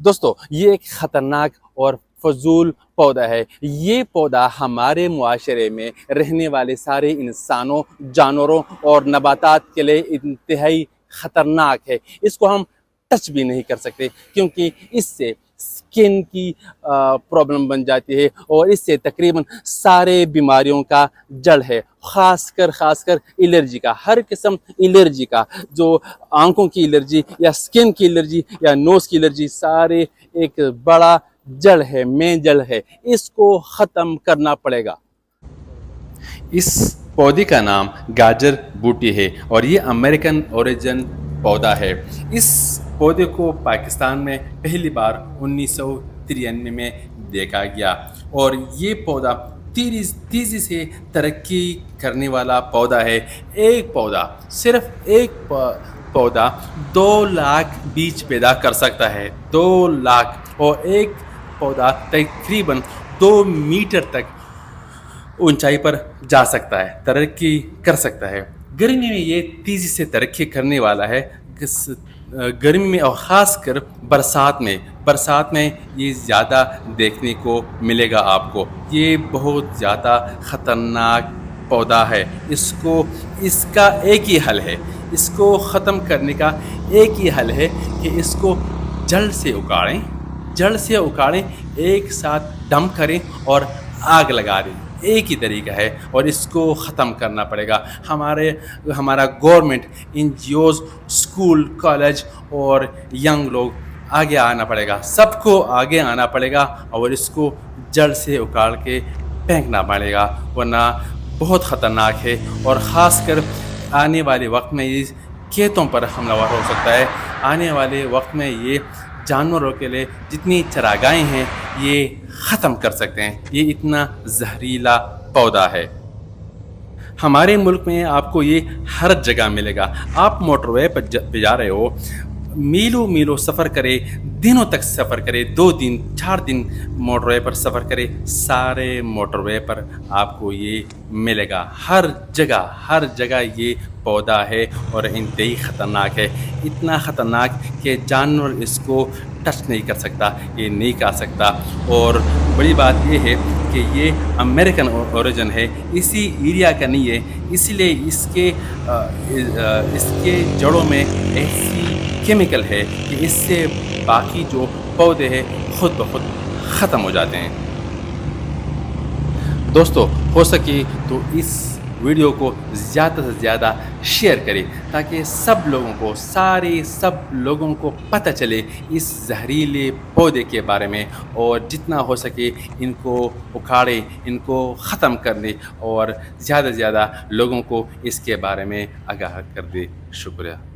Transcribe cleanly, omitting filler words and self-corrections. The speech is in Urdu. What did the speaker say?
دوستو یہ ایک خطرناک اور فضول پودا ہے۔ یہ پودا ہمارے معاشرے میں رہنے والے سارے انسانوں، جانوروں اور نباتات کے لیے انتہائی خطرناک ہے۔ اس کو ہم ٹچ بھی نہیں کر سکتے کیونکہ اس سے سکن کی پرابلم بن جاتی ہے اور اس سے تقریباً سارے بیماریوں کا جڑ ہے، خاص کر الرجی کا، ہر قسم الرجی کا، جو آنکھوں کی الرجی یا سکن کی الرجی یا نوز کی الرجی، سارے ایک بڑا جڑ ہے، مین جڑ ہے۔ اس کو ختم کرنا پڑے گا۔ اس پودے کا نام گاجر بوٹی ہے اور یہ امریکن اوریجن پودا ہے۔ اس پودے کو پاکستان میں پہلی بار 1993 میں دیکھا گیا اور یہ پودا تیزی سے ترقی کرنے والا پودا ہے۔ صرف ایک پودا 2 لاکھ بیج پیدا کر سکتا ہے، 2 لاکھ، اور ایک پودا تقریباً 2 میٹر تک اونچائی پر جا سکتا ہے، ترقی کر سکتا ہے۔ گرمی میں یہ تیزی سے ترقی کرنے والا ہے، گرمی میں اور خاص کر برسات میں یہ زیادہ دیکھنے کو ملے گا آپ کو۔ یہ بہت زیادہ خطرناک پودا ہے۔ اس کا ایک ہی حل ہے، اس کو ختم کرنے کا ایک ہی حل ہے کہ اس کو جڑ سے اکھاڑیں، ایک ساتھ ڈمپ کریں اور آگ لگا دیں۔ ایک ہی طریقہ ہے اور اس کو ختم کرنا پڑے گا۔ ہمارا گورنمنٹ، NGOs، اسکول، کالج اور ینگ لوگ آگے آنا پڑے گا، سب کو آگے آنا پڑے گا اور اس کو جڑ سے اکھاڑ کے پھینکنا پڑے گا، ورنہ بہت خطرناک ہے اور خاص کر آنے والے وقت میں یہ کھیتوں پر حملہ ور ہو سکتا ہے۔ آنے والے وقت میں یہ جانوروں کے لیے جتنی چراگاہیں ہیں یہ ختم کر سکتے ہیں۔ یہ اتنا زہریلا پودا ہے۔ ہمارے ملک میں آپ کو یہ ہر جگہ ملے گا۔ آپ موٹر وے پر جا رہے ہو، میلوں سفر کرے، دنوں تک سفر کرے، 2 دن 4 دن موٹر وے پر سفر کرے، سارے موٹر وے پر آپ کو یہ ملے گا۔ ہر جگہ یہ پودا ہے اور انتہائی خطرناک ہے۔ اتنا خطرناک کہ جانور اس کو ٹچ نہیں کر سکتا، یہ نہیں کھا سکتا۔ اور بڑی بات یہ ہے کہ یہ امریکن اوریجن ہے، اسی ایریا کا نہیں ہے، اس لیے اس کے جڑوں میں ایسی کیمیکل ہے کہ اس سے باقی جو پودے ہیں خود بخود ختم ہو جاتے ہیں۔ دوستو ہو سکے تو اس ویڈیو کو زیادہ سے زیادہ شیئر کریں تاکہ سب لوگوں کو پتہ چلے اس زہریلے پودے کے بارے میں، اور جتنا ہو سکے ان کو اکھاڑیں، ان کو ختم کر دیں اور زیادہ سے زیادہ لوگوں کو اس کے بارے میں آگاہ کر دیں۔ شکریہ۔